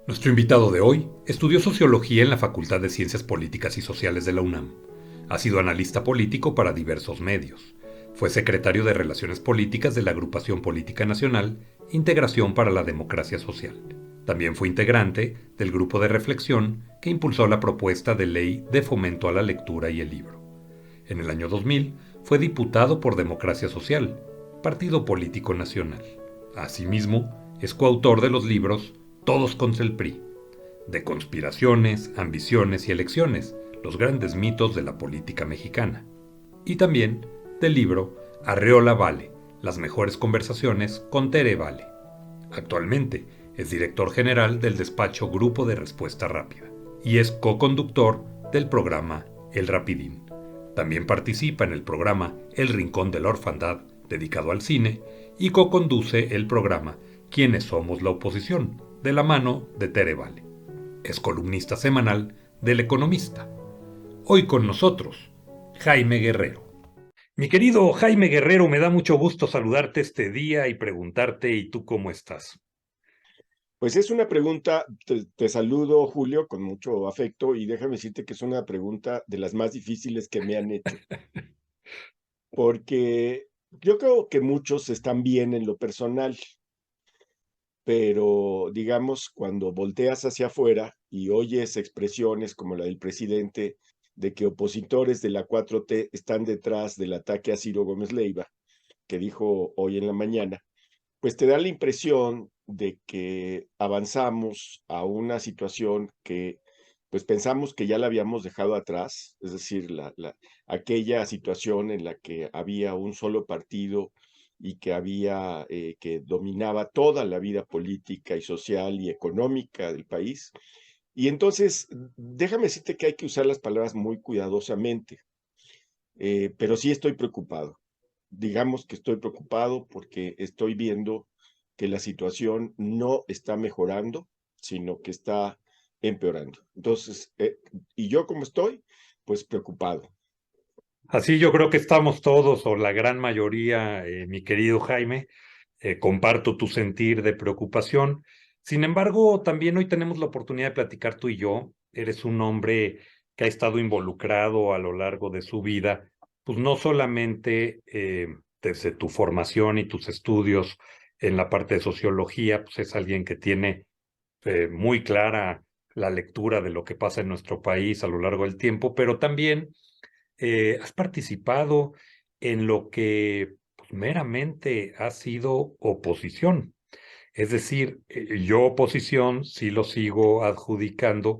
Nuestro invitado de hoy estudió sociología en la Facultad de Ciencias Políticas y Sociales de la UNAM. Ha sido analista político para diversos medios. Fue secretario de Relaciones Políticas de la Agrupación Política Nacional Integración para la Democracia Social. También fue integrante del grupo de reflexión que impulsó la propuesta de ley de fomento a la lectura y el libro. En el año 2000 fue diputado por Democracia Social, partido político nacional. Asimismo, es coautor de los libros Todos contra el PRI, de conspiraciones, ambiciones y elecciones, los grandes mitos de la política mexicana. Y también del libro Arreola Vale, las mejores conversaciones con Tere Vale. Actualmente es director general del despacho Grupo de Respuesta Rápida y es co-conductor del programa El Rapidín. También participa en el programa El Rincón de la Orfandad, dedicado al cine, y co-conduce el programa ¿Quiénes somos la oposición?, de la mano de Tere Vale. Es columnista semanal del Economista. Hoy con nosotros, Jaime Guerrero. Mi querido Jaime Guerrero, me da mucho gusto saludarte este día y preguntarte, ¿y tú cómo estás? Pues es una pregunta, te saludo Julio con mucho afecto y déjame decirte que es una pregunta de las más difíciles que me han hecho, porque yo creo que muchos están bien en lo personal, pero digamos, cuando volteas hacia afuera y oyes expresiones como la del presidente de que opositores de la 4T están detrás del ataque a Ciro Gómez Leiva, que dijo hoy en la mañana, pues te da la impresión de que avanzamos a una situación que pues pensamos que ya la habíamos dejado atrás, es decir, aquella situación en la que había un solo partido y que que dominaba toda la vida política y social y económica del país. Y entonces, déjame decirte que hay que usar las palabras muy cuidadosamente, pero sí estoy preocupado. Digamos que estoy preocupado porque estoy viendo que la situación no está mejorando, sino que está empeorando. Entonces, ¿y yo cómo estoy? Pues preocupado. Así yo creo que estamos todos, o la gran mayoría, mi querido Jaime. Comparto tu sentir de preocupación. Sin embargo, también hoy tenemos la oportunidad de platicar tú y yo. Eres un hombre que ha estado involucrado a lo largo de su vida, pues no solamente desde tu formación y tus estudios en la parte de sociología, pues es alguien que tiene muy clara la lectura de lo que pasa en nuestro país a lo largo del tiempo, pero también has participado en lo que pues, meramente ha sido oposición. Es decir, yo oposición sí lo sigo adjudicando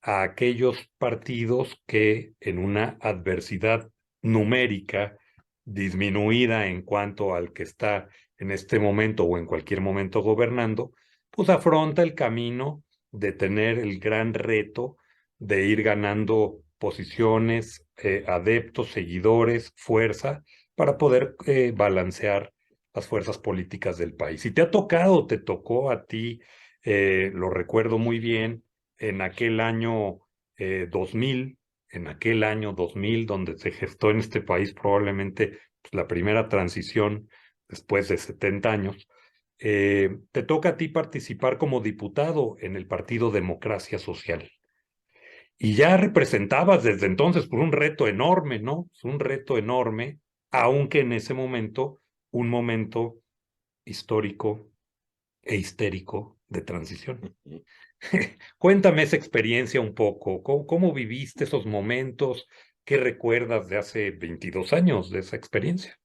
a aquellos partidos que en una adversidad numérica disminuida en cuanto al que está en este momento o en cualquier momento gobernando, pues afronta el camino de tener el gran reto de ir ganando posiciones, adeptos, seguidores, fuerza, para poder balancear las fuerzas políticas del país. Si te ha tocado, te tocó a ti, lo recuerdo muy bien, en aquel año 2000, en aquel año 2000, donde se gestó en este país probablemente pues, la primera transición después de 70 años, te toca a ti participar como diputado en el Partido Democracia Social. Y ya representabas desde entonces por un reto enorme, ¿no? Es un reto enorme, aunque en ese momento, un momento histórico e histérico de transición. Cuéntame esa experiencia un poco, ¿cómo viviste esos momentos? ¿Qué recuerdas de hace 22 años de esa experiencia?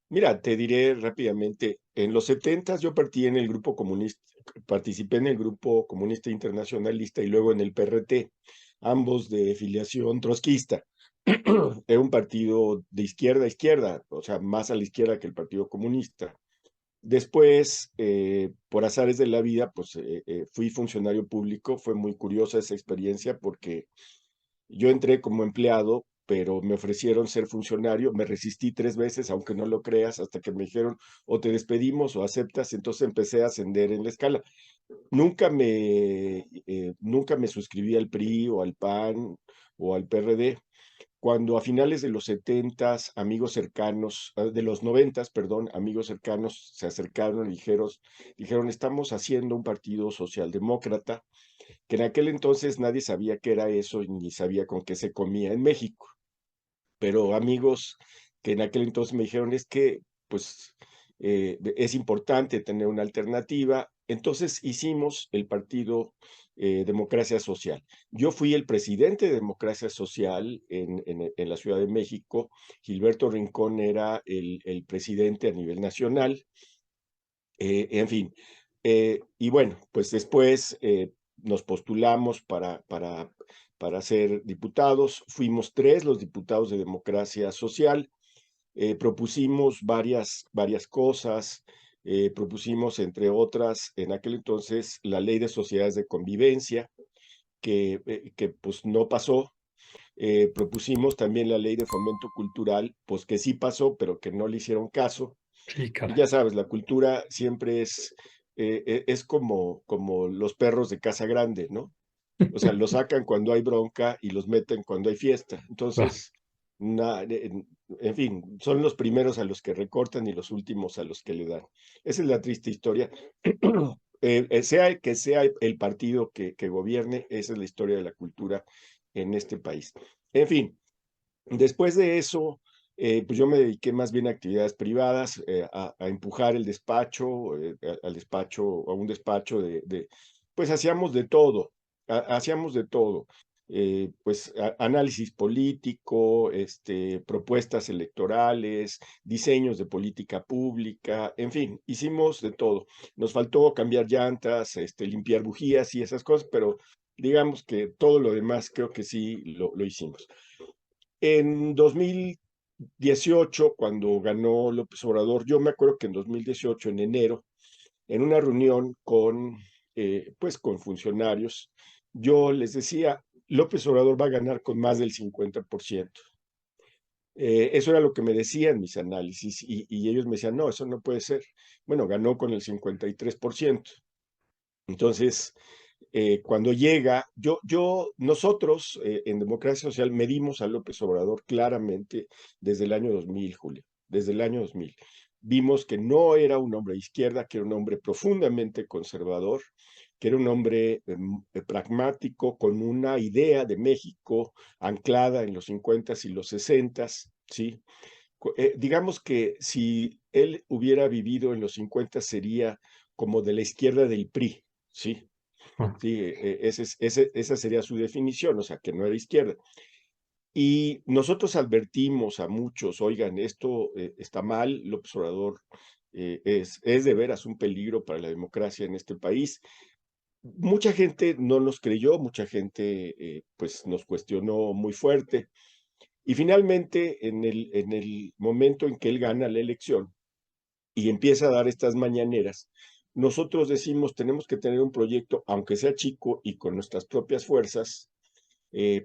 Mira, te diré rápidamente, en los 70 yo participé en el grupo comunista internacionalista y luego en el PRT, ambos de filiación trotskista. Era un partido de izquierda a izquierda, o sea, más a la izquierda que el Partido Comunista. Después, por azares de la vida, pues fui funcionario público. Fue muy curiosa esa experiencia porque yo entré como empleado, pero me ofrecieron ser funcionario. Me resistí 3 veces, aunque no lo creas, hasta que me dijeron o te despedimos o aceptas. Entonces empecé a ascender en la escala. Nunca me suscribí al PRI o al PAN o al PRD, cuando a finales de los 70 amigos cercanos, de los 90, perdón, amigos cercanos se acercaron y dijeron, estamos haciendo un partido socialdemócrata, que en aquel entonces nadie sabía qué era eso y ni sabía con qué se comía en México. Pero amigos que en aquel entonces me dijeron, es que, pues, es importante tener una alternativa. Entonces hicimos el partido Democracia Social. Yo fui el presidente de Democracia Social en la Ciudad de México. Gilberto Rincón era el presidente a nivel nacional. En fin, y bueno, pues después nos postulamos para ser diputados. Fuimos tres los diputados de Democracia Social. Propusimos varias cosas. Propusimos, entre otras, en aquel entonces, la ley de sociedades de convivencia, que pues no pasó. Propusimos también la ley de fomento cultural, pues que sí pasó, pero que no le hicieron caso. Sí, Y caray. ya sabes, la cultura siempre es como los perros de casa grande, ¿no? O sea, los sacan cuando hay bronca y los meten cuando hay fiesta. Va. Entonces, en fin, son los primeros a los que recortan y los últimos a los que le dan. Esa es la triste historia. Sea el que sea el partido que gobierne, esa es la historia de la cultura en este país. En fin, después de eso, pues yo me dediqué más bien a actividades privadas, a empujar el despacho, al despacho, a un despacho pues hacíamos de todo, hacíamos de todo. Pues análisis político, propuestas electorales, diseños de política pública, en fin, hicimos de todo. Nos faltó cambiar llantas, limpiar bujías y esas cosas, pero digamos que todo lo demás creo que sí lo hicimos. En 2018, cuando ganó López Obrador, yo me acuerdo que en 2018, en enero, en una reunión pues con funcionarios, yo les decía, López Obrador va a ganar con más del 50%. Eso era lo que me decían mis análisis y ellos me decían, no, eso no puede ser. Bueno, ganó con el 53%. Entonces, cuando llega, nosotros en Democracia Social medimos a López Obrador claramente desde el año 2000, Julio, desde el año 2000. Vimos que no era un hombre de izquierda, que era un hombre profundamente conservador, que era un hombre pragmático, con una idea de México anclada en los 50 y los 60, ¿sí? Digamos que si él hubiera vivido en los 50 sería como de la izquierda del PRI, ¿sí? Ah, Sí, esa sería su definición, o sea, que no era izquierda. Y nosotros advertimos a muchos, oigan, esto está mal, López Obrador es de veras un peligro para la democracia en este país. Mucha gente no nos creyó, mucha gente pues nos cuestionó muy fuerte. Y finalmente, en el momento en que él gana la elección y empieza a dar estas mañaneras, nosotros decimos, tenemos que tener un proyecto, aunque sea chico y con nuestras propias fuerzas,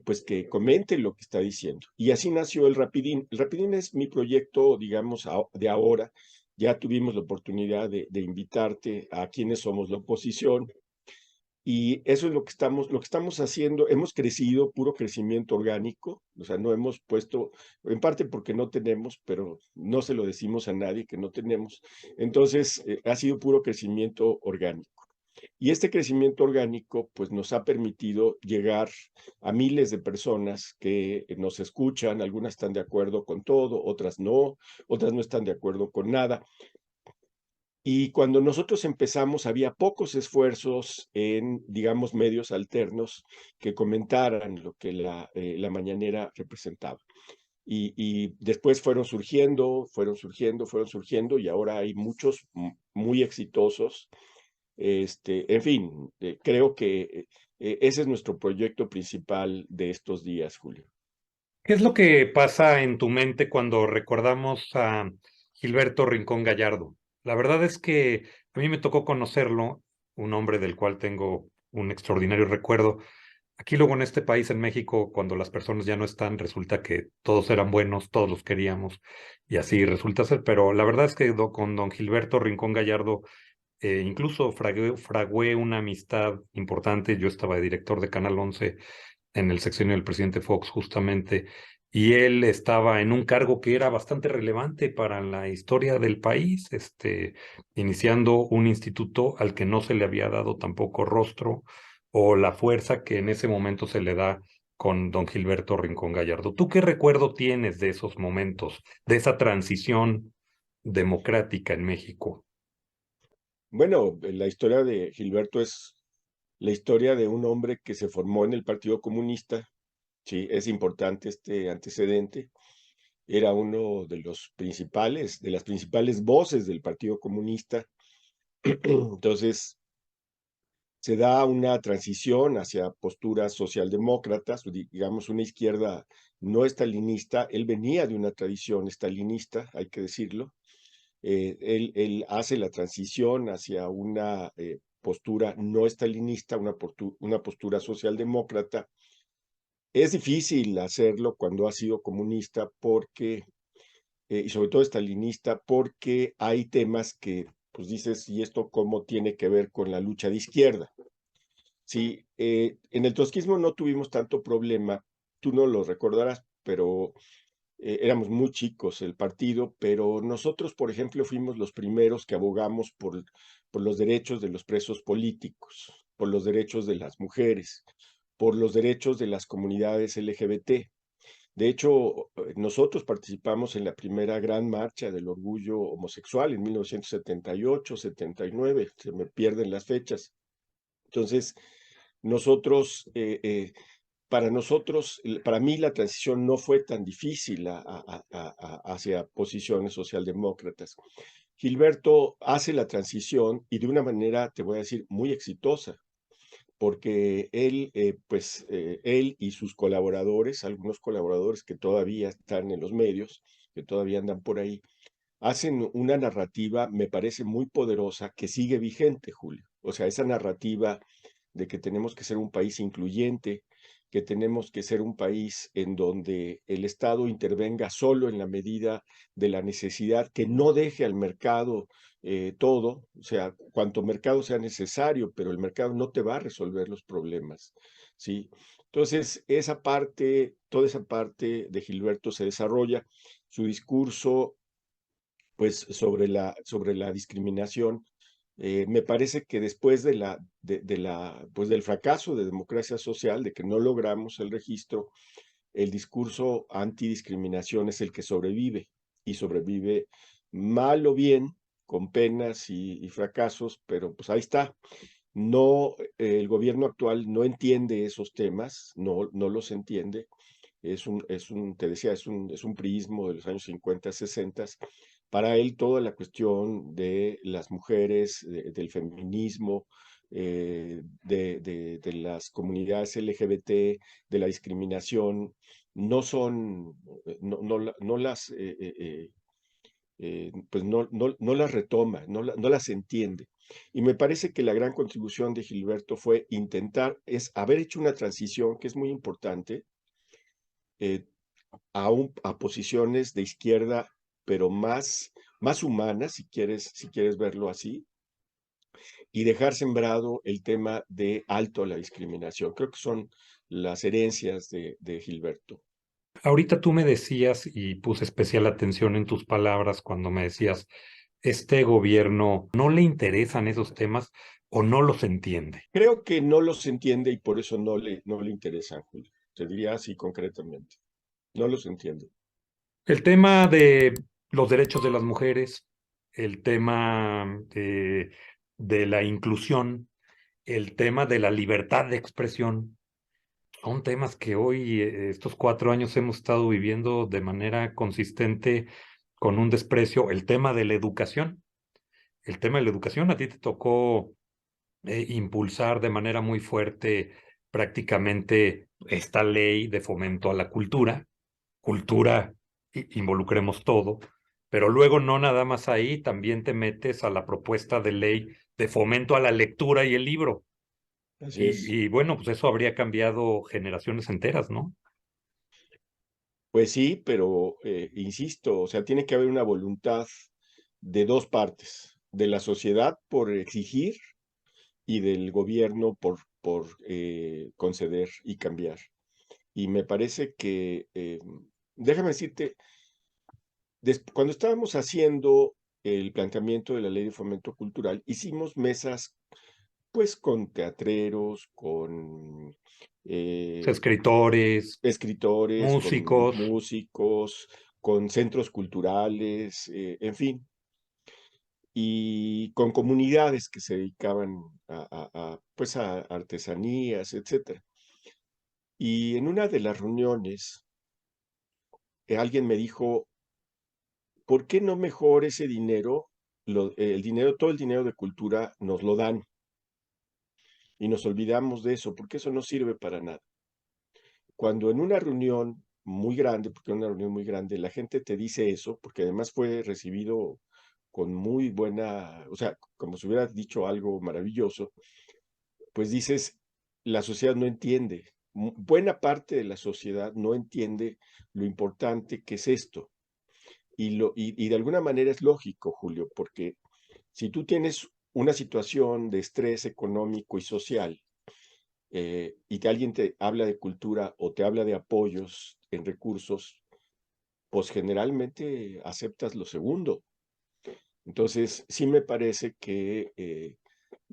pues que comente lo que está diciendo. Y así nació el Rapidín. El Rapidín es mi proyecto, digamos, de ahora. Ya tuvimos la oportunidad de invitarte a quienes somos la oposición. Y eso es lo que estamos haciendo. Hemos crecido, puro crecimiento orgánico, o sea, no hemos puesto, en parte porque no tenemos, pero no se lo decimos a nadie que no tenemos. Entonces, ha sido puro crecimiento orgánico. Y este crecimiento orgánico, pues nos ha permitido llegar a miles de personas que nos escuchan, algunas están de acuerdo con todo, otras no están de acuerdo con nada. Y cuando nosotros empezamos, había pocos esfuerzos en, digamos, medios alternos que comentaran lo que la mañanera representaba. Y después fueron surgiendo, y ahora hay muchos muy exitosos. En fin, creo que ese es nuestro proyecto principal de estos días, Julio. ¿qué es lo que pasa en tu mente cuando recordamos a Gilberto Rincón Gallardo? La verdad es que a mí me tocó conocerlo, un hombre del cual tengo un extraordinario recuerdo. Aquí luego en este país, en México, cuando las personas ya no están, resulta que todos eran buenos, todos los queríamos y así resulta ser. Pero la verdad es que con don Gilberto Rincón Gallardo incluso fragué una amistad importante. Yo estaba de director de Canal 11 en el sexenio del presidente Fox, justamente, y él estaba en un cargo que era bastante relevante para la historia del país, iniciando un instituto al que no se le había dado tampoco rostro o la fuerza que en ese momento se le da con don Gilberto Rincón Gallardo. ¿Tú qué recuerdo tienes de esos momentos, de esa transición democrática en México? Bueno, la historia de Gilberto es la historia de un hombre que se formó en el Partido Comunista. Sí, es importante este antecedente. Era uno de los principales, de las principales voces del Partido Comunista. Entonces, se da una transición hacia posturas socialdemócratas, digamos una izquierda no estalinista. Él venía de una tradición estalinista, hay que decirlo. Él hace la transición hacia una postura no estalinista, una postura socialdemócrata. Es difícil hacerlo cuando ha sido comunista porque, y sobre todo estalinista, porque hay temas que, pues dices, ¿y esto cómo tiene que ver con la lucha de izquierda? Sí, en el trotskismo no tuvimos tanto problema, tú no lo recordarás, pero éramos muy chicos el partido, pero nosotros, por ejemplo, fuimos los primeros que abogamos por los derechos de los presos políticos, por los derechos de las mujeres, por los derechos de las comunidades LGBT. De hecho, nosotros participamos en la primera gran marcha del orgullo homosexual en 1978, 79, se me pierden las fechas. Entonces, nosotros, para nosotros, para mí la transición no fue tan difícil hacia posiciones socialdemócratas. Gilberto hace la transición y de una manera, te voy a decir, muy exitosa, porque él, él y sus colaboradores, algunos colaboradores que todavía están en los medios, que todavía andan por ahí, hacen una narrativa, me parece muy poderosa, que sigue vigente, Julio. O sea, esa narrativa de que tenemos que ser un país incluyente, que tenemos que ser un país en donde el Estado intervenga solo en la medida de la necesidad, que no deje al mercado todo, o sea, cuanto mercado sea necesario, pero el mercado no te va a resolver los problemas, ¿sí? Entonces, esa parte, toda esa parte de Gilberto se desarrolla, su discurso pues sobre la discriminación. Me parece que después pues del fracaso de democracia social, de que no logramos el registro, el discurso antidiscriminación es el que sobrevive y sobrevive mal o bien, con penas y fracasos, pero pues ahí está. No, el gobierno actual no entiende esos temas, no los entiende. Te decía, es un priismo de los años 50, 60. Para él toda la cuestión de las mujeres, del feminismo, de las comunidades LGBT, de la discriminación, no son, no las, pues no las retoma, no las entiende. Y me parece que la gran contribución de Gilberto fue intentar, es haber hecho una transición que es muy importante, eh, a posiciones de izquierda, pero más humanas, si quieres verlo así, y dejar sembrado el tema de alto a la discriminación. Creo que son las herencias de Gilberto. Ahorita tú me decías, y puse especial atención en tus palabras cuando me decías, este gobierno no le interesan esos temas o no los entiende. Creo que no los entiende y por eso no le interesan, Julio. Te diría así concretamente. No los entiende. El tema de los derechos de las mujeres, el tema de la inclusión, el tema de la libertad de expresión, son temas que hoy, estos 4 años, hemos estado viviendo de manera consistente con un desprecio. El tema de la educación, el tema de la educación, a ti te tocó impulsar de manera muy fuerte prácticamente esta ley de fomento a la cultura, cultura, involucremos todo, pero luego no nada más ahí, también te metes a la propuesta de ley de fomento a la lectura y el libro. Así es. Y bueno, pues eso habría cambiado generaciones enteras, ¿no? Pues sí, pero insisto, o sea, tiene que haber una voluntad de dos partes, de la sociedad por exigir y del gobierno por conceder y cambiar. Y me parece que déjame decirte, cuando estábamos haciendo el planteamiento de la ley de fomento cultural, hicimos mesas pues con teatreros, con Escritores, escritores, con músicos, músicos, con centros culturales, en fin, y con comunidades que se dedicaban pues a artesanías, etcétera. Y en una de las reuniones, alguien me dijo, ¿por qué no mejor ese dinero, el dinero, todo el dinero de cultura nos lo dan y nos olvidamos de eso? Porque eso no sirve para nada. Cuando en una reunión muy grande, porque era una reunión muy grande, la gente te dice eso, porque además fue recibido con muy buena, o sea, como si hubieras dicho algo maravilloso, pues dices, la sociedad no entiende, buena parte de la sociedad no entiende lo importante que es esto. Y de alguna manera es lógico, Julio, porque si tú tienes una situación de estrés económico y social, y que alguien te habla de cultura o te habla de apoyos en recursos, pues generalmente aceptas lo segundo. Entonces, sí me parece que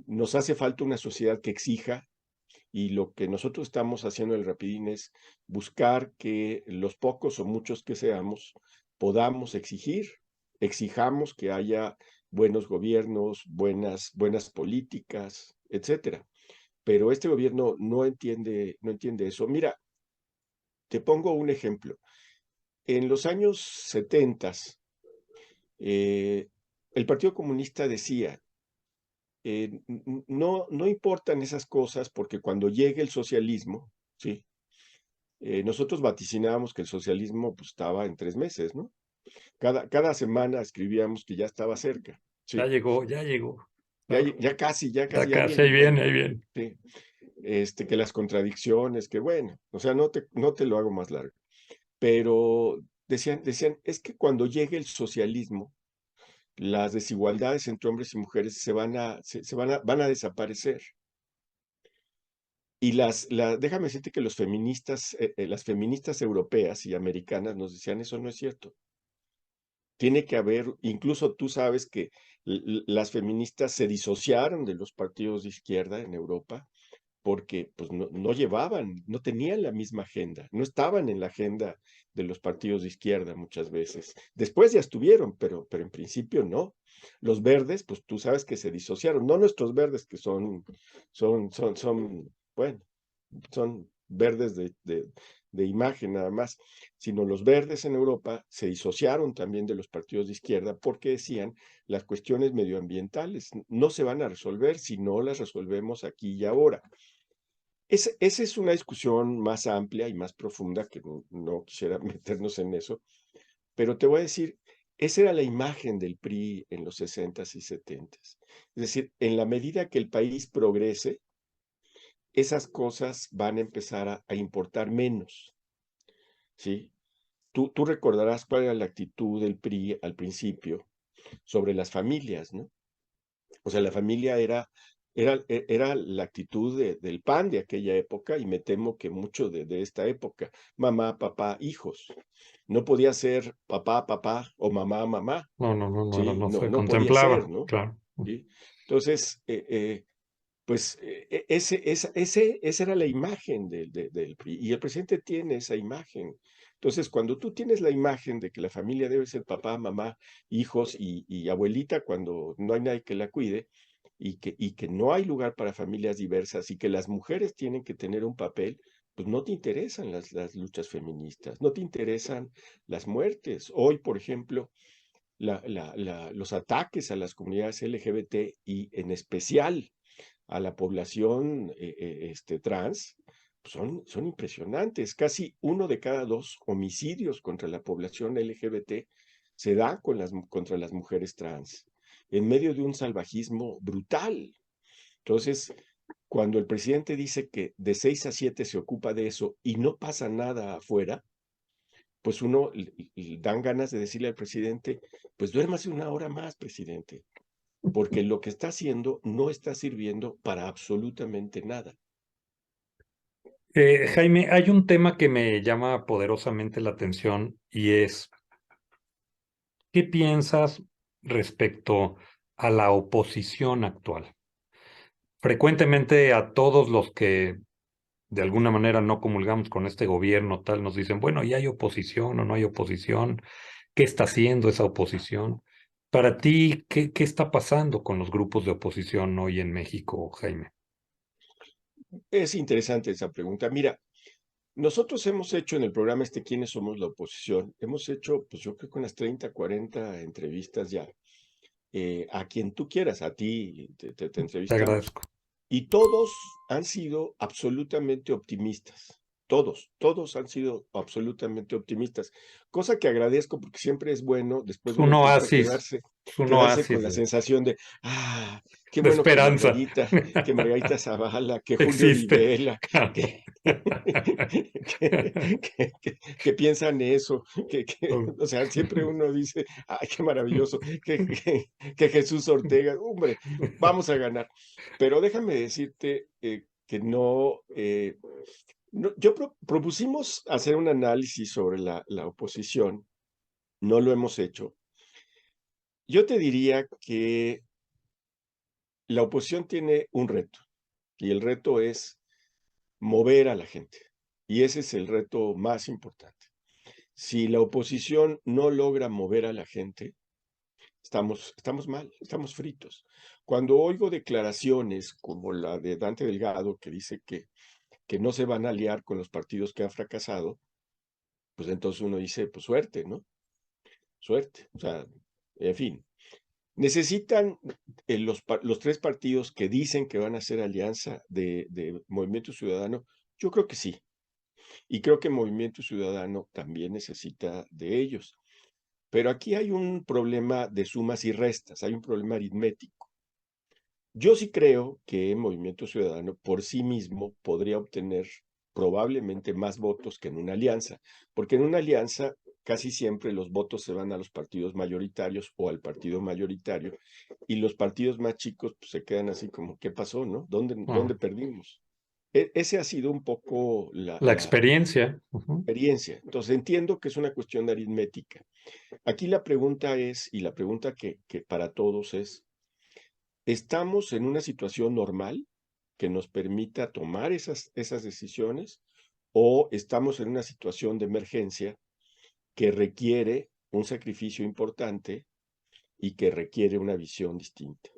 nos hace falta una sociedad que exija, y lo que nosotros estamos haciendo en el Rapidín es buscar que los pocos o muchos que seamos podamos exigir, exijamos que haya buenos gobiernos, buenas políticas, etcétera. Pero este gobierno no entiende eso. Mira, te pongo un ejemplo. En los años 70, el Partido Comunista decía, no importan esas cosas porque cuando llegue el socialismo, ¿sí? Nosotros vaticinábamos que el socialismo pues, estaba en 3 meses, ¿no? Cada semana escribíamos que ya estaba cerca, ya sí. llegó, ya llegó. Ya, Claro, ya casi, ya casi, ya ya casi, viene, ahí ya viene, viene. ahí viene. Sí. Que las contradicciones, que bueno, o sea, no te lo hago más largo. Pero decían, es que cuando llegue el socialismo, las desigualdades entre hombres y mujeres van a desaparecer. Y déjame decirte que las feministas europeas y americanas nos decían, eso no es cierto. Tiene que haber, incluso tú sabes que las feministas se disociaron de los partidos de izquierda en Europa porque pues, no llevaban, no tenían la misma agenda, no estaban en la agenda de los partidos de izquierda muchas veces. Después ya estuvieron, pero en principio no. Los verdes, pues tú sabes que se disociaron, no nuestros verdes que bueno, son verdes de imagen nada más, sino los verdes en Europa se disociaron también de los partidos de izquierda porque decían las cuestiones medioambientales no se van a resolver si no las resolvemos aquí y ahora. Esa es una discusión más amplia y más profunda que no quisiera meternos en eso, pero te voy a decir, esa era la imagen del PRI en los 60s y 70s. Es decir, en la medida que el país progrese, esas cosas van a empezar a importar menos, ¿sí? Tú recordarás cuál era la actitud del PRI al principio sobre las familias, ¿no? O sea, la familia era la actitud del PAN de aquella época y me temo que mucho de esta época. Mamá, papá, hijos. No podía ser papá, papá o mamá, mamá. No, no, no, no, ¿Sí? no No, se no podía ser, contemplaba, ¿no? claro. ¿Sí? Entonces, pues esa era la imagen del PRI y el presidente tiene esa imagen. Entonces, cuando tú tienes la imagen de que la familia debe ser papá, mamá, hijos y abuelita cuando no hay nadie que la cuide y que no hay lugar para familias diversas y que las mujeres tienen que tener un papel, pues no te interesan las luchas feministas, no te interesan las muertes. Hoy, por ejemplo, los ataques a las comunidades LGBT y en especial a la población trans pues son impresionantes. Casi 1 de cada 2 homicidios contra la población LGBT se da contra las mujeres trans, en medio de un salvajismo brutal. Entonces, cuando el presidente dice que de 6 a 7 se ocupa de eso y no pasa nada afuera, pues uno dan ganas de decirle al presidente, pues duérmase 1 hora más, presidente, porque lo que está haciendo no está sirviendo para absolutamente nada. Jaime, hay un tema que me llama poderosamente la atención y es, ¿qué piensas respecto a la oposición actual? Frecuentemente a todos los que de alguna manera no comulgamos con este gobierno, tal, nos dicen, bueno, ¿y hay oposición o no hay oposición? ¿Qué está haciendo esa oposición? Para ti, ¿qué está pasando con los grupos de oposición hoy en México, Jaime? Es interesante esa pregunta. Mira, nosotros hemos hecho en el programa este ¿Quiénes somos la oposición? Hemos hecho, pues yo creo que unas 30, 40 entrevistas ya. A quien tú quieras, a ti te Te entrevistamos. agradezco. Y todos han sido absolutamente optimistas. Todos han sido absolutamente optimistas. Cosa que agradezco porque siempre es bueno, después de un tiempo, Es un quedarse con oasis la sensación de, qué de bueno esperanza. Que Margarita Zavala, que Julio Existe. Olivela, que, que piensan eso, o sea, siempre uno dice, ay, qué maravilloso, que Jesús Ortega, hombre, vamos a ganar. Pero déjame decirte que no, yo propusimos hacer un análisis sobre la oposición, no lo hemos hecho. Yo te diría que la oposición tiene un reto, y el reto es mover a la gente. Y ese es el reto más importante. Si la oposición no logra mover a la gente, estamos mal, estamos fritos. Cuando oigo declaraciones como la de Dante Delgado, que dice que no se van a aliar con los partidos que han fracasado, pues entonces uno dice, pues suerte, ¿no? Suerte. O sea, en fin. ¿Necesitan los tres partidos que dicen que van a hacer alianza de Movimiento Ciudadano? Yo creo que sí. Y creo que Movimiento Ciudadano también necesita de ellos. Pero aquí hay un problema de sumas y restas, hay un problema aritmético. Yo sí creo que Movimiento Ciudadano por sí mismo podría obtener probablemente más votos que en una alianza, porque en una alianza casi siempre los votos se van a los partidos mayoritarios o al partido mayoritario, y los partidos más chicos pues, se quedan así como, ¿qué pasó, no? ¿Dónde Ah, perdimos? Ese ha sido un poco la experiencia. Ujú. experiencia. Entonces entiendo que es una cuestión de aritmética. Aquí la pregunta es, y la pregunta que para todos es, ¿estamos en una situación normal que nos permita tomar esas decisiones o estamos en una situación de emergencia que requiere un sacrificio importante y que requiere una visión distinta?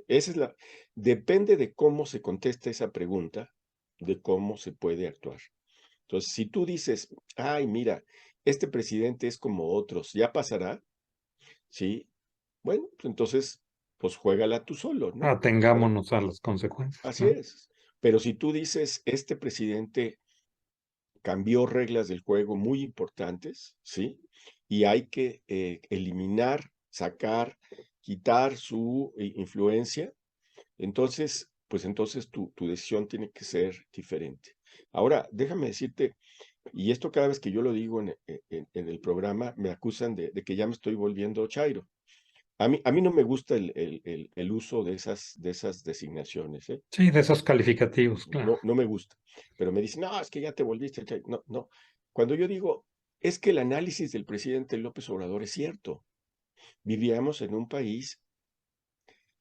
Depende de cómo se contesta esa pregunta, de cómo se puede actuar. Entonces, si tú dices, ay, mira, este presidente es como otros, ya pasará, ¿sí? Bueno, pues entonces, pues juégala tú solo, ¿no? Atengámonos a las consecuencias, Así ¿no? es. Pero si tú dices, este presidente cambió reglas del juego muy importantes, ¿sí? Y hay que eliminar, sacar, quitar su influencia, entonces, pues entonces tu decisión tiene que ser diferente. Ahora, déjame decirte, y esto cada vez que yo lo digo en el programa, me acusan de que ya me estoy volviendo chairo. A mí no me gusta el uso de esas designaciones, ¿eh? Sí, de esos calificativos, claro. No me gusta. Pero me dicen, no, es que ya te volviste chairo. No, no. Cuando yo digo, es que el análisis del presidente López Obrador es cierto. Vivíamos en un país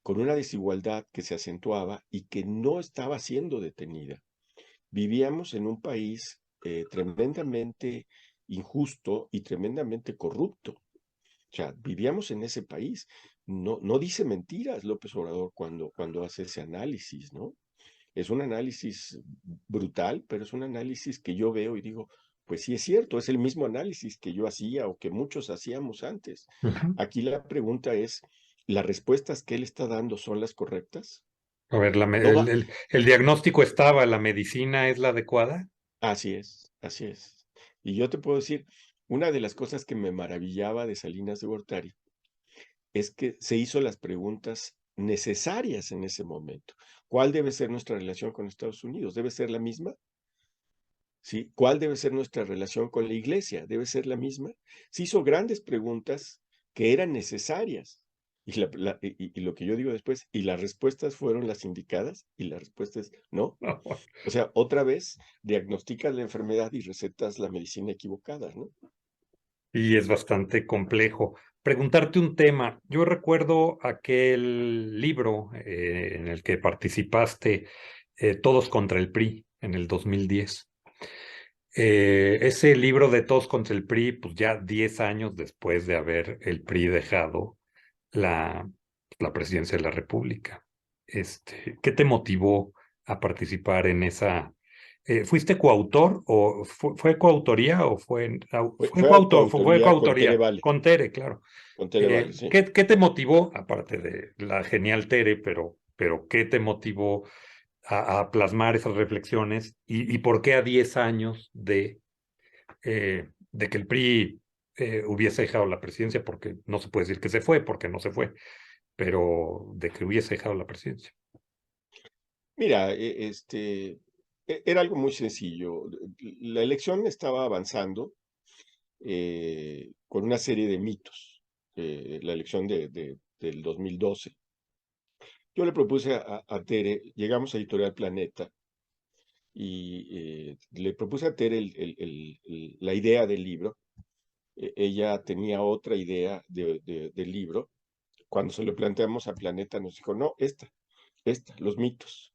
con una desigualdad que se acentuaba y que no estaba siendo detenida. Vivíamos en un país tremendamente injusto y tremendamente corrupto. O sea, vivíamos en ese país. No dice mentiras López Obrador cuando hace ese análisis, ¿no? Es un análisis brutal, pero es un análisis que yo veo y digo, pues sí es cierto, es el mismo análisis que yo hacía o que muchos hacíamos antes. Ujú. Aquí la pregunta es, ¿las respuestas que él está dando son las correctas? A ver, No va. el diagnóstico estaba, ¿la medicina es la adecuada? Así es, así es. Y yo te puedo decir, una de las cosas que me maravillaba de Salinas de Gortari es que se hizo las preguntas necesarias en ese momento. ¿Cuál debe ser nuestra relación con Estados Unidos? ¿Debe ser la misma? ¿Sí? ¿Cuál debe ser nuestra relación con la iglesia? ¿Debe ser la misma? Se hizo grandes preguntas que eran necesarias. Y lo que yo digo después, y las respuestas fueron las indicadas, y la respuesta es no. O sea, otra vez diagnosticas la enfermedad y recetas la medicina equivocada, ¿no? Y es bastante complejo. Preguntarte un tema. Yo recuerdo aquel libro en el que participaste, Todos contra el PRI, en el 2010. Ese libro de Todos contra el PRI, pues ya 10 años después de haber el PRI dejado la, la presidencia de la República. ¿Qué te motivó a participar en esa? ¿Fuiste coautor o fue coautoría o fue Fue coautor, fue autoautoría con Tere coautoría? Vale, Con Tere, claro. con Tere Vale, sí. ¿Qué te motivó, aparte de la genial Tere, pero qué te motivó a plasmar esas reflexiones y por qué a 10 años de que el PRI hubiese dejado la presidencia? Porque no se puede decir que se fue, porque no se fue, pero de que hubiese dejado la presidencia. Mira, era algo muy sencillo. La elección estaba avanzando con una serie de mitos. La elección del 2012. Yo le propuse a Tere, llegamos a Editorial Planeta, y le propuse a Tere la idea del libro. Ella tenía otra idea del libro. Cuando se lo planteamos a Planeta nos dijo, no, los mitos.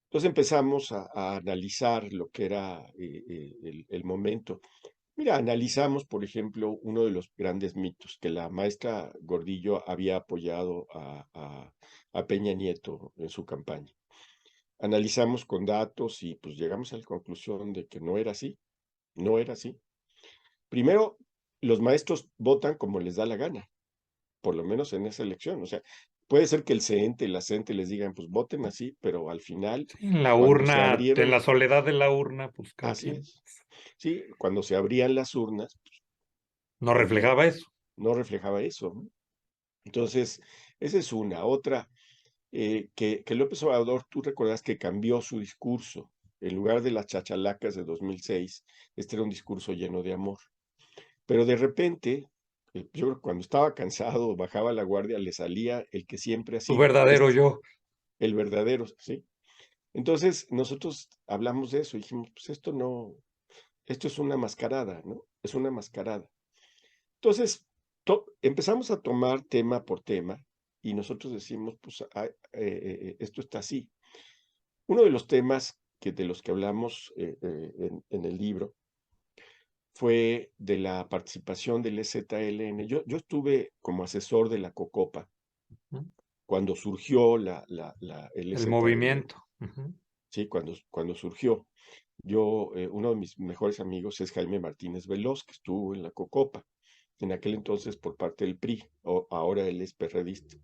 Entonces empezamos a analizar lo que era el momento. Mira, analizamos, por ejemplo, uno de los grandes mitos, que la maestra Gordillo había apoyado a Peña Nieto en su campaña. Analizamos con datos y pues llegamos a la conclusión de que no era así, no era así. Primero, los maestros votan como les da la gana, por lo menos en esa elección. O sea, puede ser que el CENTE y la CENTE les digan, pues voten así, pero al final, Sí, en la cuando se urna, en abrieron, la soledad de la urna, pues cada así quien es, sí, cuando se abrían las urnas, no oye, reflejaba eso. no reflejaba eso, ¿no? Entonces, esa es una. Otra, que López Obrador, tú recuerdas que cambió su discurso. En lugar de las chachalacas de 2006, este era un discurso lleno de amor. Pero de repente, yo creo que cuando estaba cansado, bajaba la guardia, le salía el que siempre ha Tu sido, verdadero yo. el verdadero, ¿sí? Entonces, nosotros hablamos de eso y dijimos, pues esto no, esto es una mascarada, ¿no? Es una mascarada. Entonces, empezamos a tomar tema por tema y nosotros decimos, pues esto está así. Uno de los temas de los que hablamos en el libro fue de la participación del EZLN. Yo estuve como asesor de la COCOPA ¿No? cuando surgió el El EZLN, movimiento. Ujú. ¿sí? Cuando surgió. Uno de mis mejores amigos es Jaime Martínez Veloz, que estuvo en la COCOPA, en aquel entonces por parte del PRI, ahora él es perredista.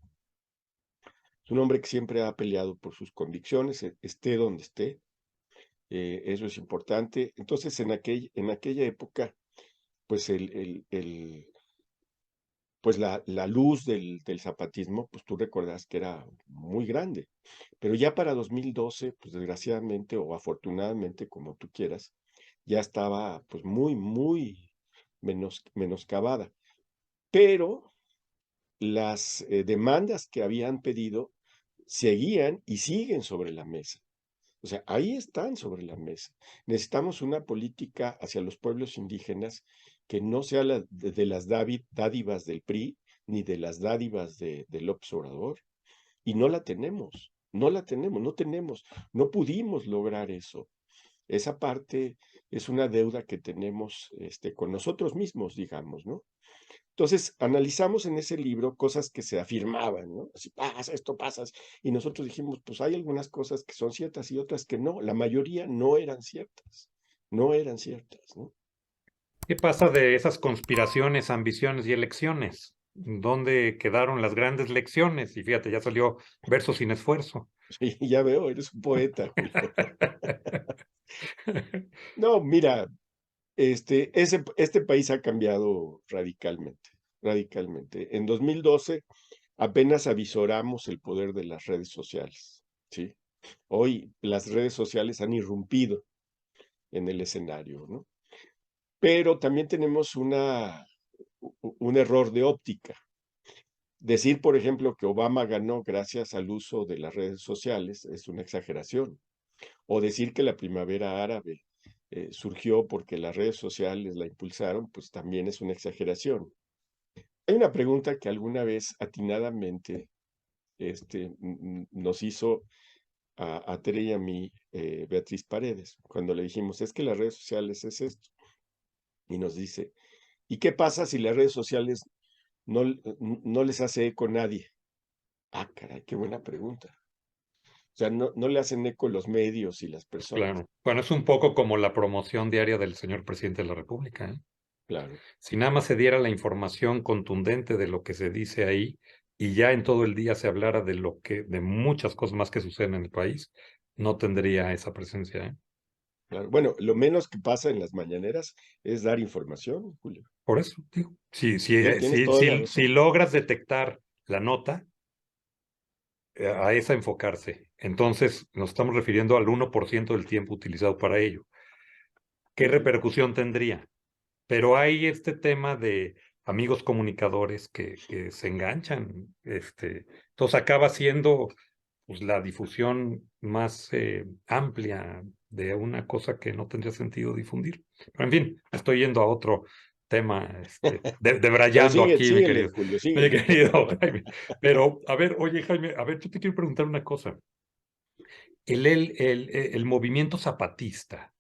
Es un hombre que siempre ha peleado por sus convicciones, esté donde esté, eso es importante. Entonces, en aquella época, pues pues la luz del zapatismo, pues tú recuerdas que era muy grande. Pero ya para 2012, pues desgraciadamente o afortunadamente, como tú quieras, ya estaba pues muy, muy menoscabada. Pero las demandas que habían pedido seguían y siguen sobre la mesa. O sea, ahí están sobre la mesa. Necesitamos una política hacia los pueblos indígenas que no sea de las dádivas del PRI ni de las dádivas del López Obrador. Y no la tenemos, no pudimos lograr eso. Esa parte es una deuda que tenemos con nosotros mismos, digamos, ¿no? Entonces, analizamos en ese libro cosas que se afirmaban, ¿no? Así pasa, esto pasa. Y nosotros dijimos, pues hay algunas cosas que son ciertas y otras que no. La mayoría no eran ciertas. No eran ciertas, ¿no? ¿Qué pasa de esas conspiraciones, ambiciones y elecciones? ¿Dónde quedaron las grandes lecciones? Y fíjate, ya salió Verso sin esfuerzo. Sí, ya veo, eres un poeta, Julio. No, mira, este país ha cambiado radicalmente, radicalmente. En 2012 apenas avisoramos el poder de las redes sociales, ¿sí? Hoy las redes sociales han irrumpido en el escenario, ¿no? Pero también tenemos un error de óptica. Decir, por ejemplo, que Obama ganó gracias al uso de las redes sociales es una exageración. O decir que la primavera árabe surgió porque las redes sociales la impulsaron, pues también es una exageración. Hay una pregunta que alguna vez atinadamente nos hizo a Tere y a mí Beatriz Paredes, cuando le dijimos, es que las redes sociales es esto. Y nos dice, ¿y qué pasa si las redes sociales no les hace eco a nadie? Ah, caray, qué buena pregunta. O sea, no le hacen eco los medios y las personas. Claro. Bueno, es un poco como la promoción diaria del señor presidente de la República, ¿eh? Claro, Si nada más se diera la información contundente de lo que se dice ahí y ya en todo el día se hablara de de muchas cosas más que suceden en el país, no tendría esa presencia, ¿eh? claro. Bueno, lo menos que pasa en las mañaneras es dar información, Julio. Por eso, digo, Tienes toda la si razón. logras detectar la nota, a esa enfocarse. Entonces, nos estamos refiriendo al 1% del tiempo utilizado para ello. ¿Qué Ujú. repercusión tendría? Pero hay este tema de amigos comunicadores que se enganchan. Entonces acaba siendo pues, la difusión más amplia de una cosa que no tendría sentido difundir. Pero en fin, estoy yendo a otro tema, Pero debrayando aquí, síguele, Julio, mi síguele. querido Jaime. Pero, a ver, oye, Jaime, a ver, yo te quiero preguntar una cosa. El movimiento zapatista.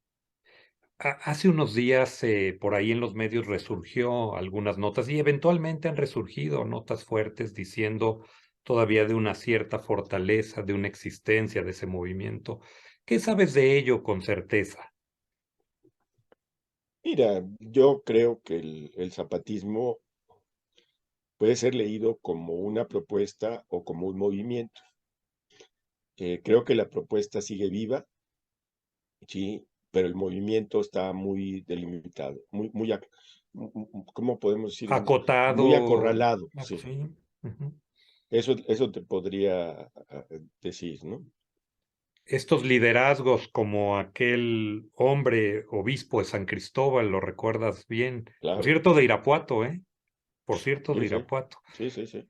Hace unos días por ahí en los medios resurgió algunas notas y eventualmente han resurgido notas fuertes diciendo todavía de una cierta fortaleza, de una existencia de ese movimiento. ¿Qué sabes de ello con certeza? Mira, yo creo que el zapatismo puede ser leído como una propuesta o como un movimiento. Creo que la propuesta sigue viva, sí, pero el movimiento está muy delimitado, ¿cómo podemos decirlo? Muy Acotado, acorralado, sí. sí. Ujú. Eso te podría decir, ¿no? Estos liderazgos como aquel hombre obispo de San Cristóbal, lo recuerdas bien, por Claro, cierto, de Irapuato, ¿eh? Por cierto, de sí, sí, Irapuato, sí, sí, sí.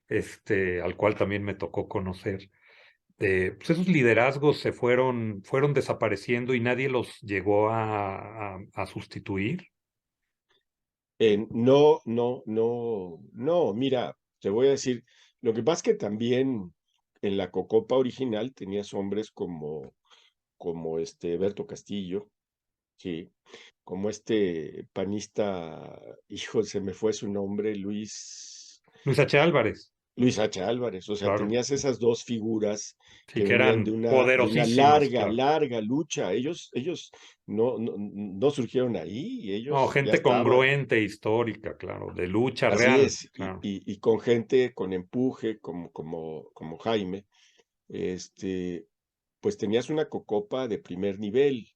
al cual también me tocó conocer. Pues esos liderazgos fueron desapareciendo y nadie los llegó a sustituir. No, mira, te voy a decir, lo que pasa es que también en la Cocopa original tenías hombres como Berto Castillo, sí, como este panista, hijo, se me fue su nombre, Luis H. Álvarez, Luis H. Álvarez, o sea, claro, tenías esas dos figuras sí, que que venían de eran una poderosísimas, larga, claro. larga lucha. Ellos no surgieron ahí, No, ellos ya gente estaban. congruente, histórica, claro, de lucha Así real, es, claro. y con gente con empuje como Jaime, este, pues tenías una cocopa de primer nivel,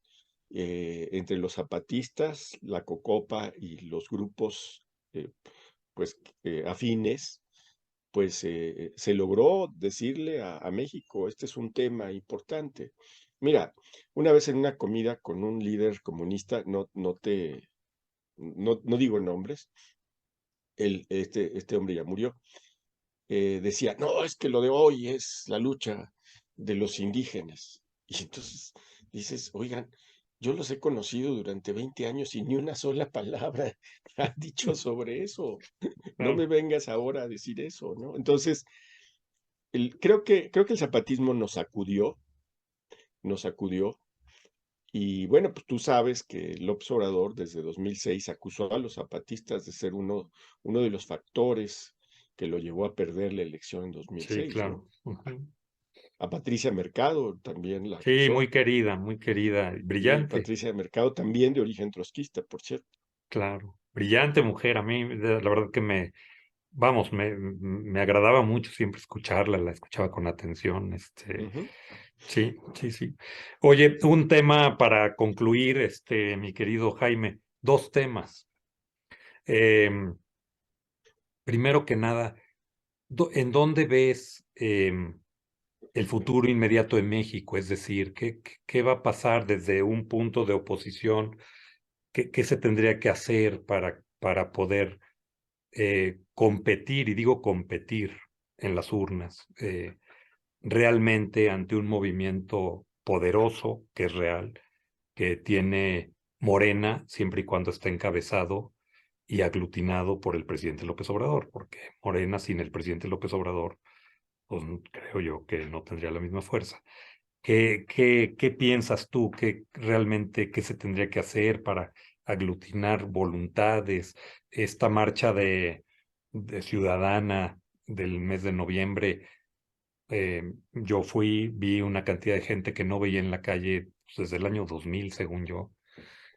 entre los zapatistas, la cocopa y los grupos, pues, afines, pues se logró decirle a México, este es un tema importante. Mira, una vez en una comida con un líder comunista, no digo nombres, este hombre ya murió, decía, no, es que lo de hoy es la lucha de los indígenas. Y entonces dices, oigan, yo los he conocido durante 20 años y ni una sola palabra han dicho sobre eso. No me Claro. vengas ahora a decir eso, ¿no? Entonces, creo que el zapatismo nos sacudió. Y bueno, pues tú sabes que López Obrador desde 2006 acusó a los zapatistas de ser uno de los factores que lo llevó a perder la elección en Sí, 2006, ¿no? claro. Ujú. A Patricia Mercado también la Sí, acusó. muy querida, Sí, brillante, Patricia Mercado también de origen trotskista, por cierto. claro. Brillante mujer, a mí la verdad que vamos, me agradaba mucho siempre escucharla, la escuchaba con atención, Ujú. sí, sí, sí. Oye, un tema para concluir, mi querido Jaime, dos temas. Em, Primero que nada, ¿en dónde ves el futuro inmediato de México? Es decir, ¿qué va a pasar desde un punto de oposición? ¿Qué se tendría que hacer para poder competir? Y digo competir. en las urnas, realmente ante un movimiento poderoso que es real, que tiene Morena, siempre y cuando esté encabezado y aglutinado por el presidente López Obrador, porque Morena sin el presidente López Obrador, pues creo yo que no tendría la misma fuerza. ¿Qué piensas tú? ¿Qué se tendría que hacer para aglutinar voluntades? Esta marcha de ciudadana del mes de noviembre, yo vi una cantidad de gente que no veía en la calle pues, desde el año 2000, según yo.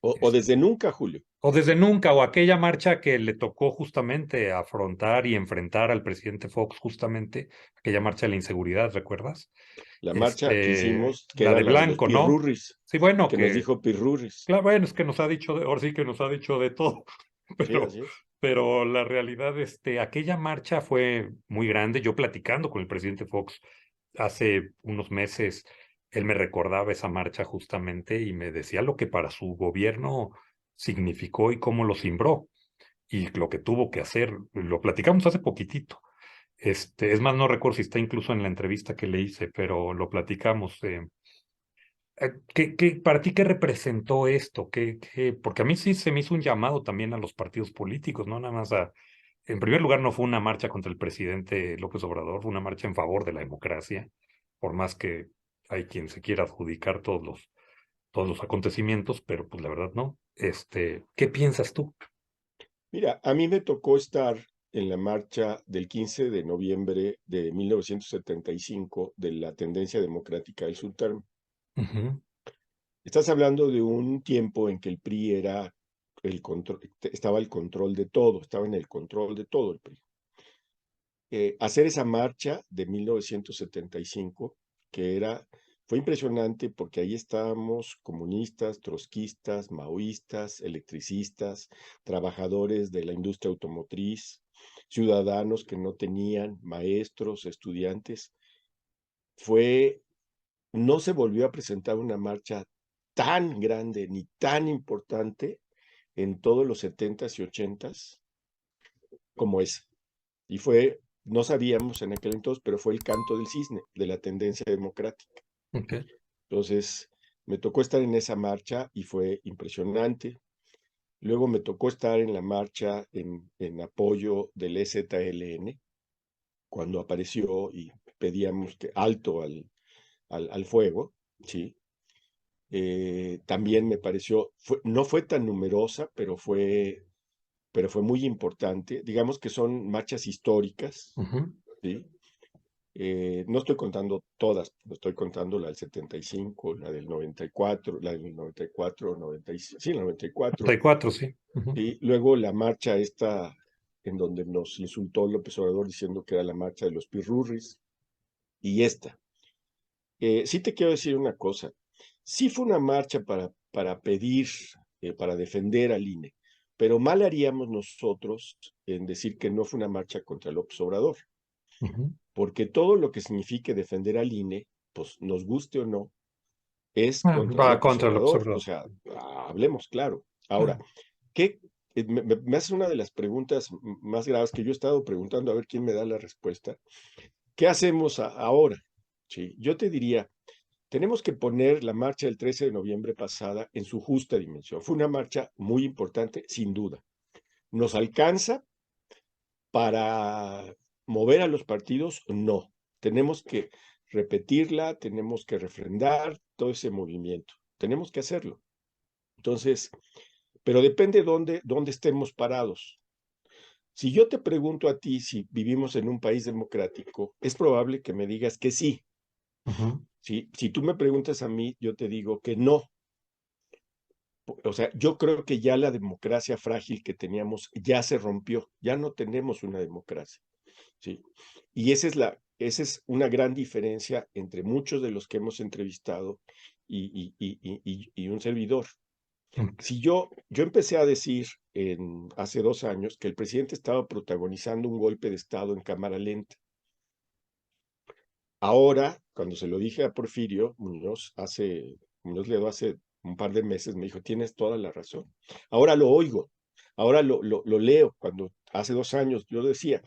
O desde nunca, Julio. O desde nunca, o aquella marcha que le tocó justamente afrontar y enfrentar al presidente Fox, justamente, aquella marcha de la inseguridad, ¿recuerdas? La marcha que hicimos, que La era de la de los blanco, ¿no? pirurris, Sí, bueno, que nos que, dijo pirurris. claro, bueno, es que nos ha dicho, ahora sí que nos ha dicho de todo, Sí, pero, así es. pero la realidad, aquella marcha fue muy grande. Yo platicando con el presidente Fox hace unos meses, él me recordaba esa marcha justamente y me decía lo que para su gobierno significó y cómo lo cimbró y lo que tuvo que hacer. Lo platicamos hace poquitito. Es más, no recuerdo si está incluso en la entrevista que le hice, pero lo platicamos. Para ti qué representó esto? Porque a mí sí se me hizo un llamado también a los partidos políticos, no nada más a... En primer lugar, no fue una marcha contra el presidente López Obrador, fue una marcha en favor de la democracia, por más que hay quien se quiera adjudicar todos los acontecimientos, pero pues la verdad no. ¿Qué piensas tú? Mira, a mí me tocó estar en la marcha del 15 de noviembre de 1975 de la Tendencia Democrática del Sultán. Ujú, Estás hablando de un tiempo en que el PRI era estaba el control de todo, estaba en el control de todo el PRI. Hacer esa marcha de 1975, fue impresionante porque ahí estábamos comunistas, trotskistas, maoístas, electricistas, trabajadores de la industria automotriz, ciudadanos que no tenían, maestros, estudiantes. Fue, no se volvió a presentar una marcha tan grande ni tan importante en todos los 70s y 80s como esa. Y no sabíamos en aquel entonces, pero fue el canto del cisne de la tendencia democrática. ok, Entonces, me tocó estar en esa marcha y fue impresionante. Luego me tocó estar en la marcha en apoyo del EZLN, cuando apareció y pedíamos que alto al fuego, ¿sí? También me pareció, no fue tan numerosa, pero fue muy importante. Digamos que son marchas históricas, ujú. ¿sí? No estoy contando todas, estoy contando la del 75, la del 94, la del 94, 95, sí, la 94, 34, sí. Ujú. y luego la marcha esta en donde nos insultó López Obrador diciendo que era la marcha de los pirurris, y esta. Sí te quiero decir una cosa, sí fue una marcha para pedir, para defender al INE, pero mal haríamos nosotros en decir que no fue una marcha contra López Obrador, Ujú. porque todo lo que signifique defender al INE, pues nos guste o no, es contra Va López contra el Obrador. O observador. sea, hablemos claro. Ahora, Ah, ¿qué? Me hace una de las preguntas más graves que yo he estado preguntando, a ver quién me da la respuesta. ¿Qué hacemos ahora? Sí, yo te diría, tenemos que poner la marcha del 13 de noviembre pasada en su justa dimensión. Fue una marcha muy importante, sin duda. ¿Nos alcanza para mover a los partidos? No. Tenemos que repetirla, tenemos que refrendar todo ese movimiento. Tenemos que hacerlo. Entonces, pero depende dónde estemos parados. Si yo te pregunto a ti si vivimos en un país democrático, es probable que me digas que sí. ujú. Si tú me preguntas a mí, yo te digo que no. O sea, yo creo que ya la democracia frágil que teníamos ya se rompió, ya no tenemos una democracia. ¿Sí? Y esa es una gran diferencia entre muchos de los que hemos entrevistado y un servidor. Ok. Si yo empecé a decir hace 2 años que el presidente estaba protagonizando un golpe de Estado en cámara lenta. Ahora, cuando se lo dije a Porfirio Muñoz Ledo hace un par de meses, me dijo, tienes toda la razón. Ahora lo oigo, ahora lo leo. Cuando hace 2 años yo decía,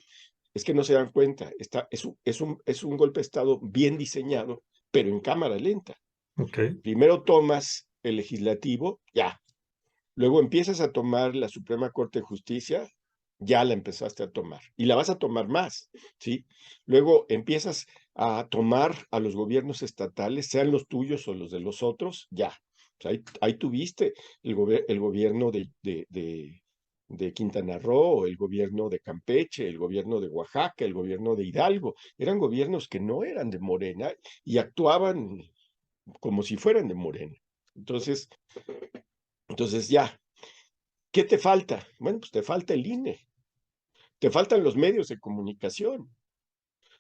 Es que no se dan cuenta, es un golpe de Estado bien diseñado, pero en cámara lenta. Ok, Primero tomas el legislativo, ya. Luego empiezas a tomar la Suprema Corte de Justicia, ya la empezaste a tomar. Y la vas a tomar más, ¿sí? Luego empiezas a tomar a los gobiernos estatales, sean los tuyos o los de los otros, ya. O sea, ahí tuviste el gobierno de Quintana Roo, el gobierno de Campeche, el gobierno de Oaxaca, el gobierno de Hidalgo. Eran gobiernos que no eran de Morena y actuaban como si fueran de Morena. Entonces, entonces ya, ¿qué te falta? Bueno, pues te falta el INE, te faltan los medios de comunicación.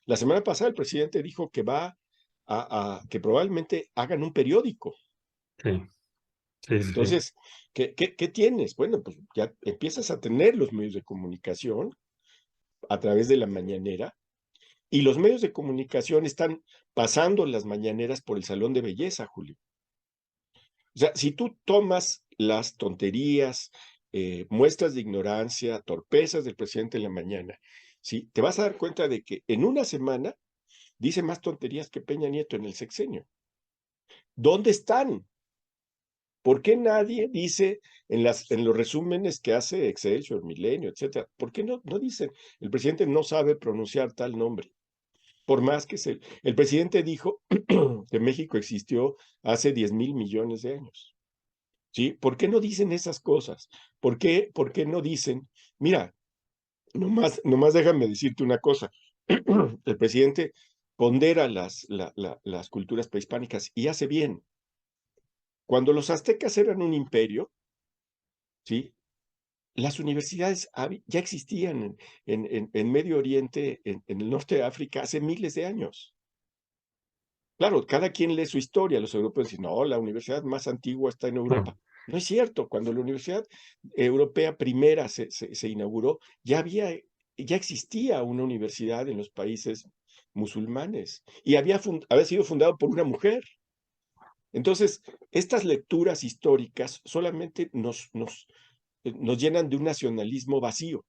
La semana pasada el presidente dijo que que probablemente hagan un periódico. sí, sí, sí, sí. Entonces, ¿qué tienes? Bueno, pues ya empiezas a tener los medios de comunicación a través de la mañanera y los medios de comunicación están pasando las mañaneras por el salón de belleza, Julio. O sea, si tú tomas las tonterías, muestras de ignorancia, torpezas del presidente en la mañana, ¿sí? Te vas a dar cuenta de que en una semana dice más tonterías que Peña Nieto en el sexenio. ¿Dónde están? ¿Por qué nadie dice en los resúmenes que hace Excelsior, Milenio, etcétera? ¿Por qué no dicen? El presidente no sabe pronunciar tal nombre. Por más que el presidente dijo que México existió hace 10,000 millones de años. ¿Sí? ¿Por qué no dicen esas cosas? Por qué no dicen, mira, nomás déjame decirte una cosa, el presidente pondera las culturas prehispánicas y hace bien. Cuando los aztecas eran un imperio, ¿sí? Las universidades ya existían en Medio Oriente, en el norte de África, hace miles de años. Claro, cada quien lee su historia. Los europeos dicen, no, la universidad más antigua está en Claro. Europa. No es cierto. Cuando la Universidad Europea primera se inauguró, ya existía una universidad en los países musulmanes y había sido fundado por una mujer. Entonces, estas lecturas históricas solamente nos llenan de un nacionalismo vacío.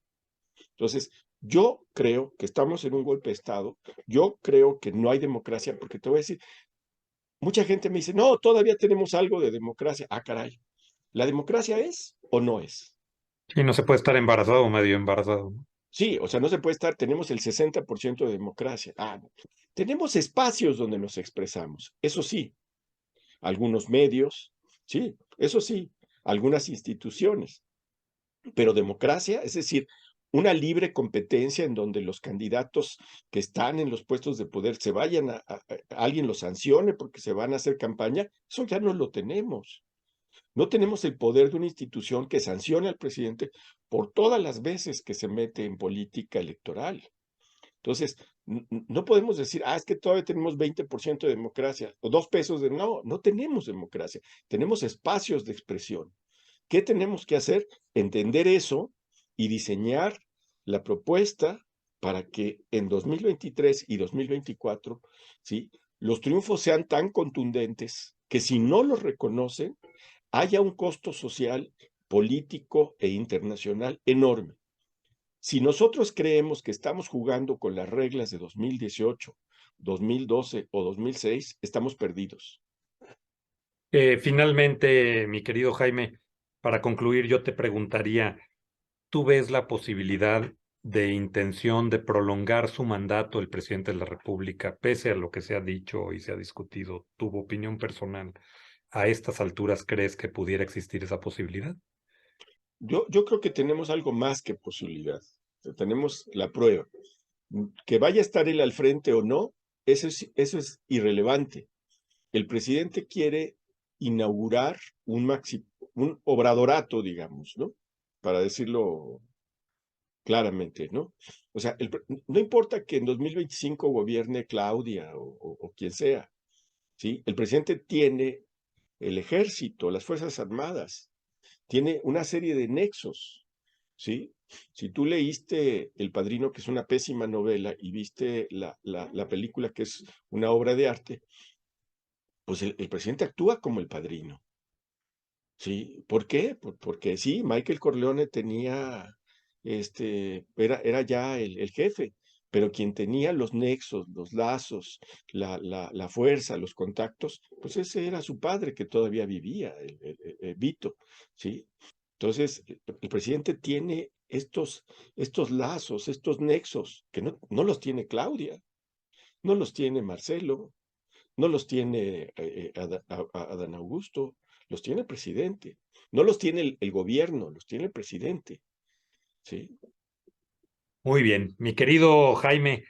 Entonces, yo creo que estamos en un golpe de Estado. Yo creo que no hay democracia, porque te voy a decir, mucha gente me dice, no, todavía tenemos algo de democracia. Ah, caray. ¿La democracia es o no es? Y no se puede estar embarazado o medio embarazado, ¿no? Sí, o sea, no se puede estar, tenemos el 60% de democracia. Ah, tenemos espacios donde nos expresamos. Eso sí, algunos medios, sí, eso sí, algunas instituciones. Pero democracia, es decir, una libre competencia en donde los candidatos que están en los puestos de poder se vayan alguien los sancione porque se van a hacer campaña, eso ya no lo tenemos. No tenemos el poder de una institución que sancione al presidente por todas las veces que se mete en política electoral. Entonces, no podemos decir, es que todavía tenemos 20% de democracia o 2 pesos de... No, no tenemos democracia, tenemos espacios de expresión. ¿Qué tenemos que hacer? Entender eso y diseñar la propuesta para que en 2023 y 2024, ¿sí? Los triunfos sean tan contundentes que si no los reconocen, haya un costo social, político e internacional enorme. Si nosotros creemos que estamos jugando con las reglas de 2018, 2012 o 2006, estamos perdidos. Finalmente, mi querido Jaime, para concluir, yo te preguntaría, ¿tú ves la posibilidad de intención de prolongar su mandato el presidente de la República, pese a lo que se ha dicho y se ha discutido? ¿Tu opinión personal a estas alturas crees que pudiera existir esa posibilidad? Yo creo que tenemos algo más que posibilidad. Tenemos la prueba. Que vaya a estar él al frente o no, eso es irrelevante. El presidente quiere inaugurar un obradorato, digamos, ¿no? Para decirlo claramente, ¿no? O sea, no importa que en 2025 gobierne Claudia o quien sea, ¿sí? El presidente tiene el ejército, las Fuerzas Armadas, tiene una serie de nexos, ¿sí? Si tú leíste El Padrino, que es una pésima novela, y viste la película, que es una obra de arte, pues el presidente actúa como el padrino, ¿sí? ¿Por qué? Porque sí, Michael Corleone era ya el jefe, pero quien tenía los nexos, los lazos, la fuerza, los contactos, pues ese era su padre que todavía vivía, el Vito, ¿sí? Entonces, el presidente tiene estos lazos, estos nexos, que no los tiene Claudia, no los tiene Marcelo, no los tiene Adán Augusto, los tiene el presidente. No los tiene el gobierno, los tiene el presidente. ¿Sí? Muy bien, mi querido Jaime,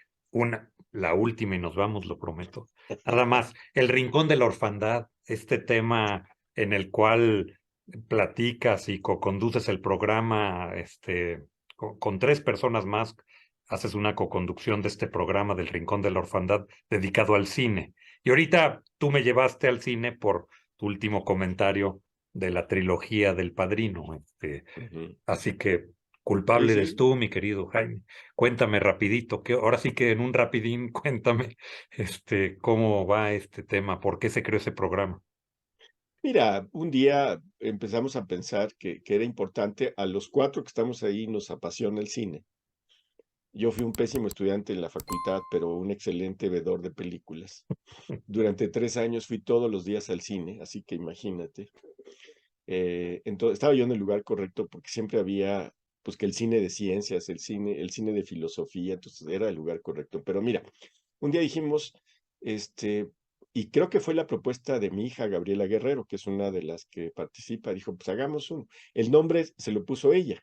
la última y nos vamos, lo prometo. Nada más, el Rincón de la Orfandad, este tema en el cual platicas y co-conduces el programa, con tres personas más, haces una co-conducción de este programa del Rincón de la Orfandad dedicado al cine. Y ahorita tú me llevaste al cine por tu último comentario de la trilogía del Padrino, Ujú. así que Sí, culpable eres sí. tú, mi querido Jaime. Cuéntame rapidito, que ahora sí que en un rapidín, cuéntame, cómo va este tema, por qué se creó ese programa. Mira, un día empezamos a pensar que era importante, a los cuatro que estamos ahí nos apasiona el cine. Yo fui un pésimo estudiante en la facultad, pero un excelente vedor de películas. Durante 3 años fui todos los días al cine, así que imagínate. Entonces, estaba yo en el lugar correcto porque siempre había, pues que el cine de ciencias, el cine de filosofía, entonces era el lugar correcto. Pero mira, un día dijimos, este, y creo que fue la propuesta de mi hija Gabriela Guerrero, que es una de las que participa, dijo, pues hagamos uno. El nombre se lo puso ella,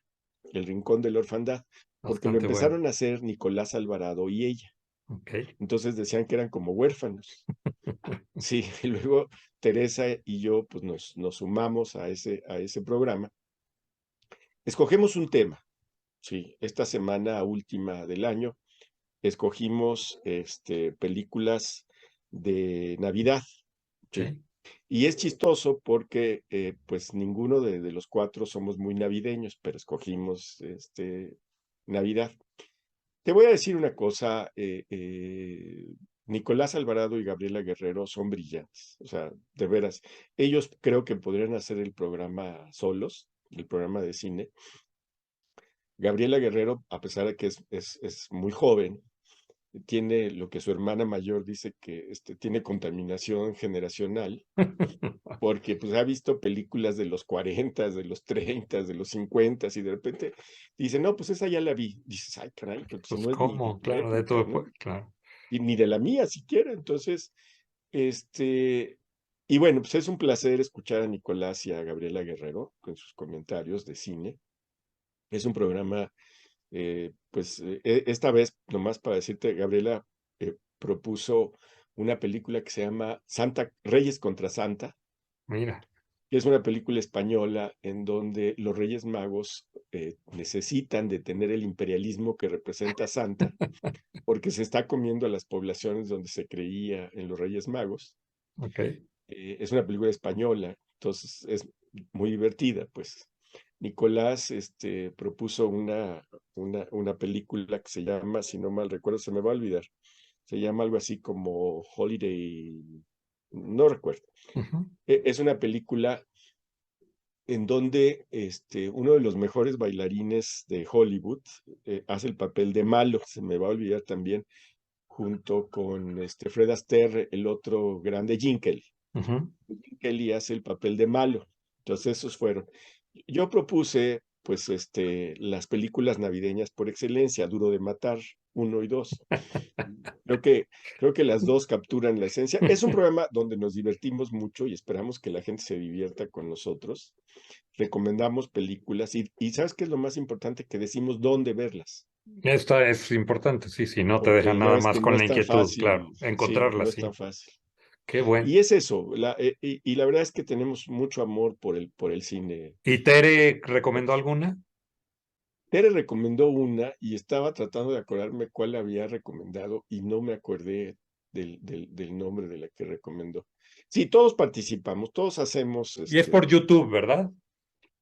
El Rincón de la Orfandad, porque lo Bastante bueno. empezaron a hacer Nicolás Alvarado y ella. Ok. Entonces decían que eran como huérfanos. Sí, y luego Teresa y yo pues nos sumamos a ese programa. Escogemos un tema, sí, esta semana última del año escogimos películas de Navidad, sí. Ok. Y es chistoso porque pues ninguno de los cuatro somos muy navideños, pero escogimos Navidad. Te voy a decir una cosa, Nicolás Alvarado y Gabriela Guerrero son brillantes, o sea, de veras, ellos creo que podrían hacer el programa solos, el programa de cine. Gabriela Guerrero, a pesar de que es muy joven, tiene lo que su hermana mayor dice que tiene contaminación generacional, porque pues ha visto películas de los 40, de los 30, de los 50 y de repente dice, no, pues esa ya la vi. Dices, ay, caray, pero si Pues no es ni de cómo, tu claro, de época, todo, ¿no? claro. Y ni de la mía siquiera. Entonces, este, y bueno, pues es un placer escuchar a Nicolás y a Gabriela Guerrero con sus comentarios de cine. Es un programa, pues esta vez, nomás para decirte, Gabriela propuso una película que se llama Reyes contra Santa, Mira. que es una película española en donde los Reyes Magos necesitan detener el imperialismo que representa Santa, porque se está comiendo a las poblaciones donde se creía en los Reyes Magos. Ok. Es una película española, entonces es muy divertida, pues. Nicolás propuso una película que se llama, si no mal recuerdo, se me va a olvidar, se llama algo así como Holiday, no recuerdo. Ujú. Es una película en donde uno de los mejores bailarines de Hollywood hace el papel de malo, se me va a olvidar también, junto con Fred Astaire, el otro grande, Jim Kelly. Ujú. Kelly hace el papel de malo. Entonces, esos fueron. Yo propuse, pues, las películas navideñas por excelencia, Duro de Matar, 1 y 2. Creo que, creo que las dos capturan la esencia. Es un programa donde nos divertimos mucho y esperamos que la gente se divierta con nosotros. Recomendamos películas y ¿sabes qué es lo más importante? Que decimos dónde verlas, Esto es importante, sí, sí, no te deja porque ya nada ves más que no con la es tan inquietud, claro, fácil, sí, encontrarla, no es tan sí. fácil. Qué bueno. Y es eso, y la verdad es que tenemos mucho amor por el cine. ¿Y Tere recomendó alguna? Tere recomendó una y estaba tratando de acordarme cuál había recomendado y no me acordé del nombre de la que recomendó. Sí, todos participamos, todos hacemos, Y es por YouTube, ¿verdad?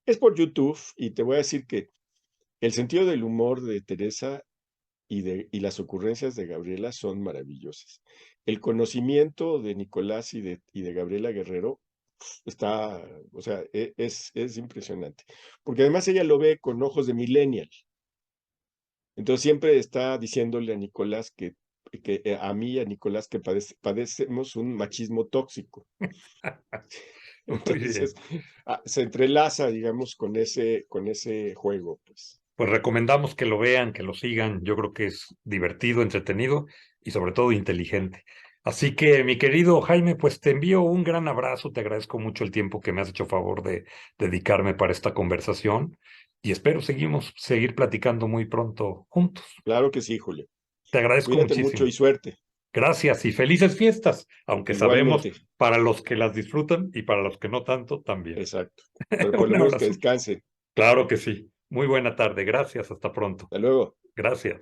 es por YouTube y te voy a decir que el sentido del humor de Teresa y las ocurrencias de Gabriela son maravillosas. El conocimiento de Nicolás y de Gabriela Guerrero está, o sea, es impresionante. Porque además ella lo ve con ojos de millennial. Entonces siempre está diciéndole a Nicolás que a mí y a Nicolás que padecemos un machismo tóxico. Muy bien. Entonces se entrelaza, digamos, con ese juego, pues. Pues recomendamos que lo vean, que lo sigan. Yo creo que es divertido, entretenido y sobre todo inteligente. Así que, mi querido Jaime, pues te envío un gran abrazo. Te agradezco mucho el tiempo que me has hecho favor de dedicarme para esta conversación y espero seguir platicando muy pronto juntos. Claro que sí, Julio. Te agradezco Cuídate mucho muchísimo. y suerte. Gracias y felices fiestas, aunque sabemos Igualmente, para los que las disfrutan y para los que no tanto también. exacto. Pero por Un lo menos que abrazo. descansen. Claro que sí. Muy buena tarde. Gracias. Hasta pronto. Hasta luego. Gracias.